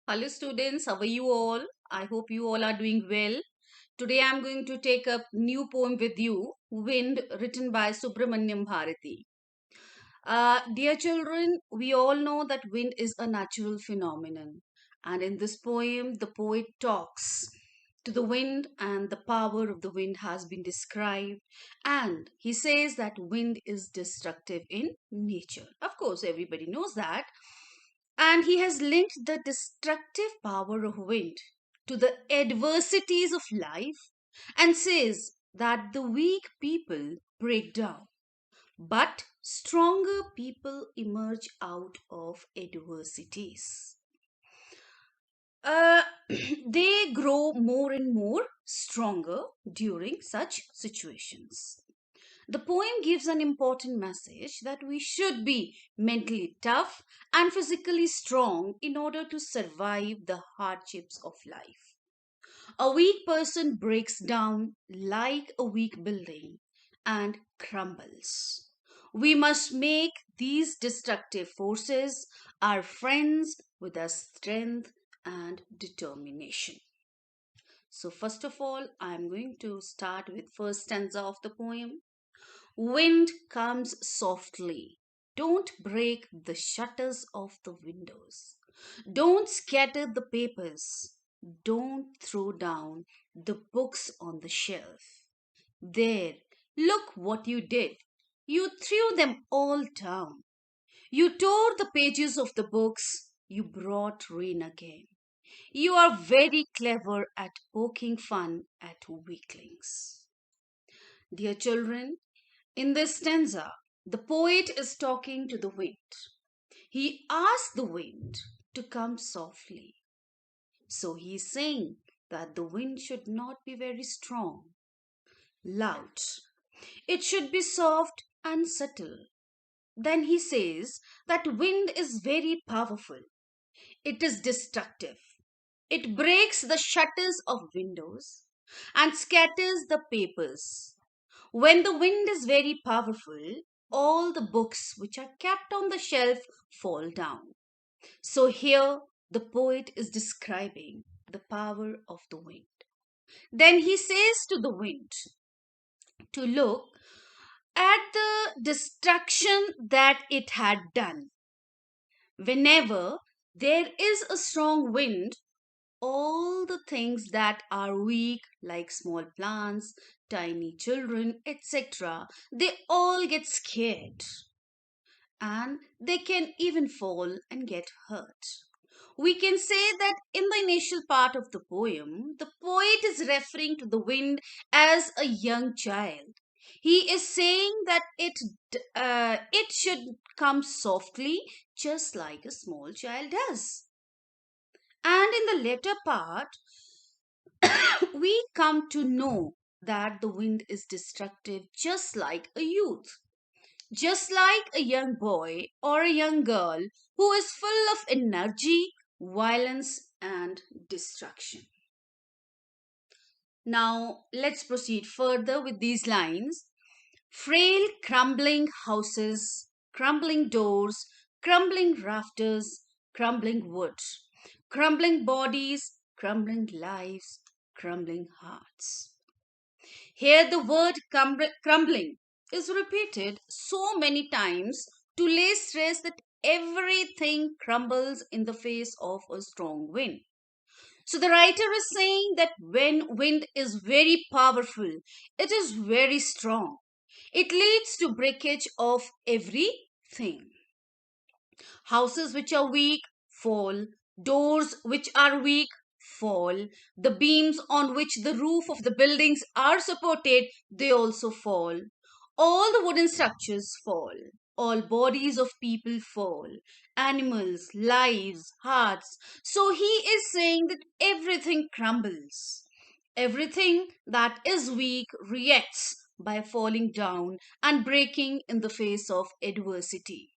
Hello students, how are you all? I hope you all are doing well. Today I am going to take up new poem with you, Wind, written by Subramanyam Bharati. Dear children, we all know that wind is a natural phenomenon. And in this poem, the poet talks to the wind, and the power of the wind has been described. And he says that wind is destructive in nature. Of course, everybody knows that. And he has linked the destructive power of wind to the adversities of life and says that the weak people break down, but stronger people emerge out of adversities. Uh, they grow more and more stronger during such situations. The poem gives an important message that we should be mentally tough and physically strong in order to survive the hardships of life. A weak person breaks down like a weak building and crumbles. We must make these destructive forces our friends with our strength and determination. So first of all, I am going to start with first stanza of the poem. Wind comes softly. Don't break the shutters of the windows. Don't scatter the papers. Don't throw down the books on the shelf. There, look what you did. You threw them all down. You tore the pages of the books. You brought rain again. You are very clever at poking fun at weaklings. Dear children, in this stanza, the poet is talking to the wind. He asks the wind to come softly. So he is saying that the wind should not be very strong, loud. It should be soft and subtle. Then he says that wind is very powerful. It is destructive. It breaks the shutters of windows and scatters the papers. When the wind is very powerful, all the books which are kept on the shelf fall down. So here the poet is describing the power of the wind. Then he says to the wind to look at the destruction that it had done. Whenever there is a strong wind, all the things that are weak, like small plants, tiny children, etc., they all get scared and they can even fall and get hurt. We can say that in the initial part of the poem, the poet is referring to the wind as a young child. He is saying that it should come softly, just like a small child does. And in the later part, we come to know that the wind is destructive just like a youth, just like a young boy or a young girl who is full of energy, violence, and destruction. Now, let's proceed further with these lines. Frail, crumbling houses, crumbling doors, crumbling rafters, crumbling wood, crumbling bodies, crumbling lives, crumbling hearts. Here, the word crumbling is repeated so many times to lay stress that everything crumbles in the face of a strong wind. So, the writer is saying that when wind is very powerful, it is very strong. It leads to breakage of everything. Houses which are weak fall, doors which are weak fall, the beams on which the roof of the buildings are supported, they also fall. All the wooden structures fall. All bodies of people fall. Animals, lives, hearts. So he is saying that everything crumbles. Everything that is weak reacts by falling down and breaking in the face of adversity.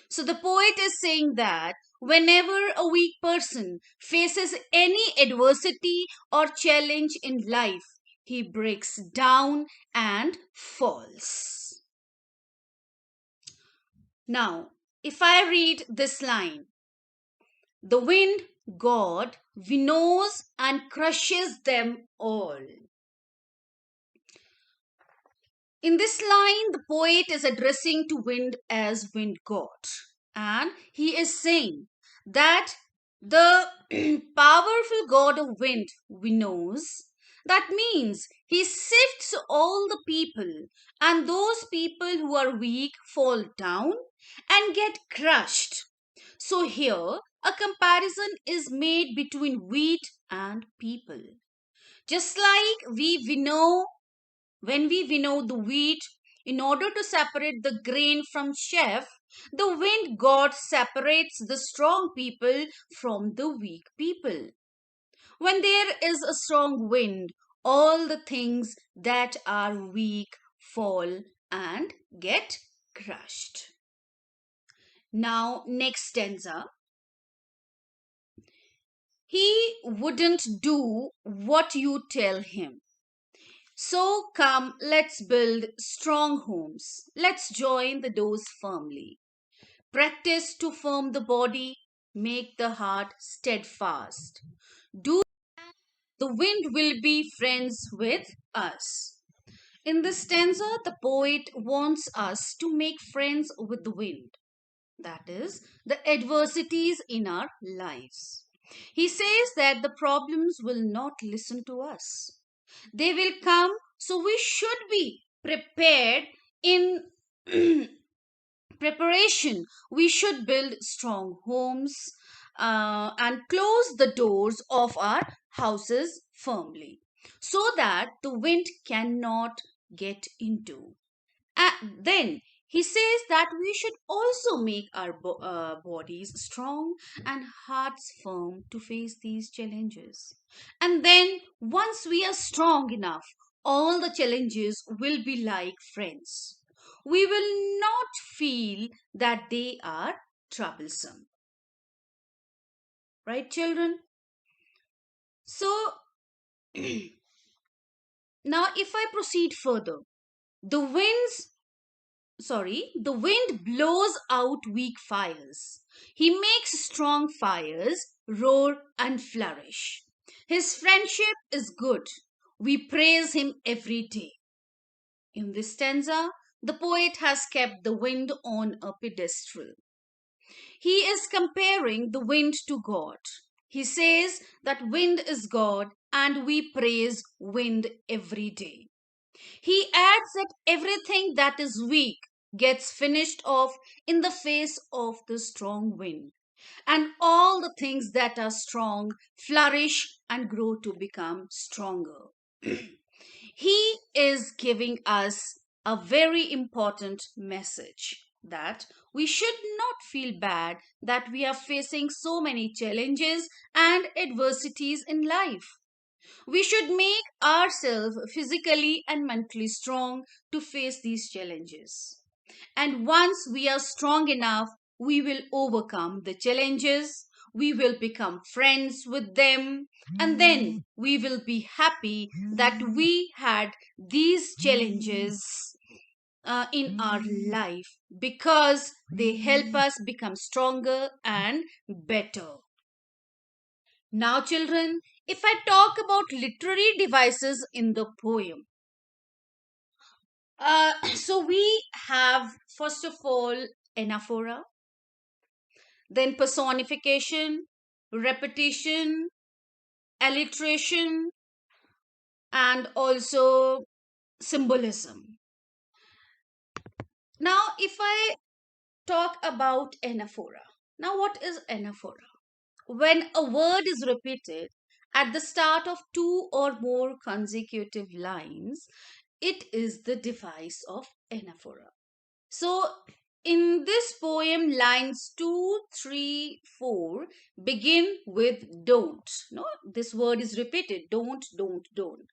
So the poet is saying that whenever a weak person faces any adversity or challenge in life, he breaks down and falls. Now, if I read this line, the wind God winnows and crushes them all. In this line, the poet is addressing to wind as wind god, and he is saying that the powerful god of wind winnows. That means he sifts all the people, and those people who are weak fall down and get crushed. So here, a comparison is made between wheat and people. Just like we winnow when we winnow the wheat in order to separate the grain from chaff, the wind god separates the strong people from the weak people. When there is a strong wind, all the things that are weak fall and get crushed. Now, next stanza. He wouldn't do what you tell him. So come, let's build strong homes. Let's join the doors firmly. Practice to firm the body, make the heart steadfast. Do the wind will be friends with us. In this stanza, the poet wants us to make friends with the wind, that is, the adversities in our lives. He says that the problems will not listen to us. They will come, so we should be prepared in preparation. We should build strong homes and close the doors of our houses firmly so that the wind cannot get into. Then he says that we should also make our bodies strong and hearts firm to face these challenges. And then, once we are strong enough, all the challenges will be like friends. We will not feel that they are troublesome. Right, children? So, now if I proceed further, the the wind blows out weak fires. He makes strong fires roar and flourish. His friendship is good. We praise him every day. In this stanza, the poet has kept the wind on a pedestal. He is comparing the wind to God. He says that wind is God and we praise wind every day. He adds that everything that is weak gets finished off in the face of the strong wind, and all the things that are strong flourish and grow to become stronger. He is giving us a very important message that we should not feel bad that we are facing so many challenges and adversities in life. We should make ourselves physically and mentally strong to face these challenges. And once we are strong enough, we will overcome the challenges, we will become friends with them, and then we will be happy that we had these challenges in our life because they help us become stronger and better. Now, children, if I talk about literary devices in the poem, so we have first of all anaphora, then personification, repetition, alliteration, and also symbolism. Now, if I talk about anaphora, now what is anaphora? When a word is repeated at the start of two or more consecutive lines, it is the device of anaphora. So, in this poem, lines 2, 3, 4 begin with don't. No, this word is repeated don't, don't, don't.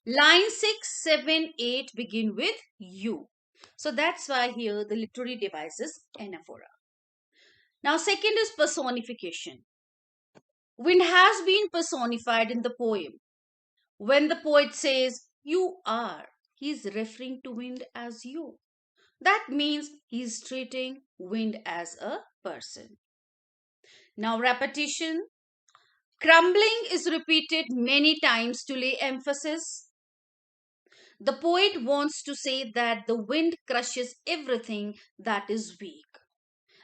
Line 6, 7, 8 begin with you. So, that's why here the literary device is anaphora. Now, second is personification. Wind has been personified in the poem. When the poet says, you are, he is referring to wind as you. That means he is treating wind as a person. Now, repetition. Crumbling is repeated many times to lay emphasis. The poet wants to say that the wind crushes everything that is weak.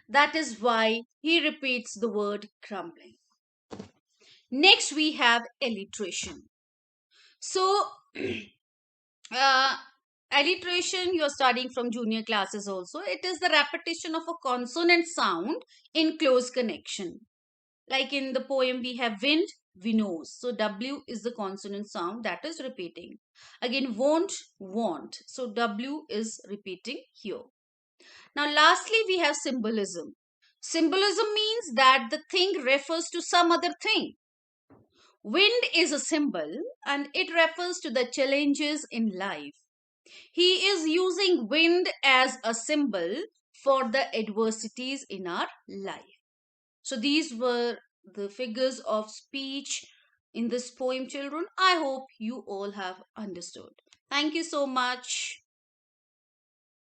That is why he repeats the word crumbling. Next, we have alliteration. So, uh, alliteration you're studying from junior classes also. It is the repetition of a consonant sound in close connection. Like in the poem, we have wind, we knows. So W is the consonant sound that is repeating. Again, won't, want. So W is repeating here. Now, lastly, we have symbolism. Symbolism means that the thing refers to some other thing. Wind is a symbol and it refers to the challenges in life. He is using wind as a symbol for the adversities in our life. So these were the figures of speech in this poem, children. I hope you all have understood. Thank you so much.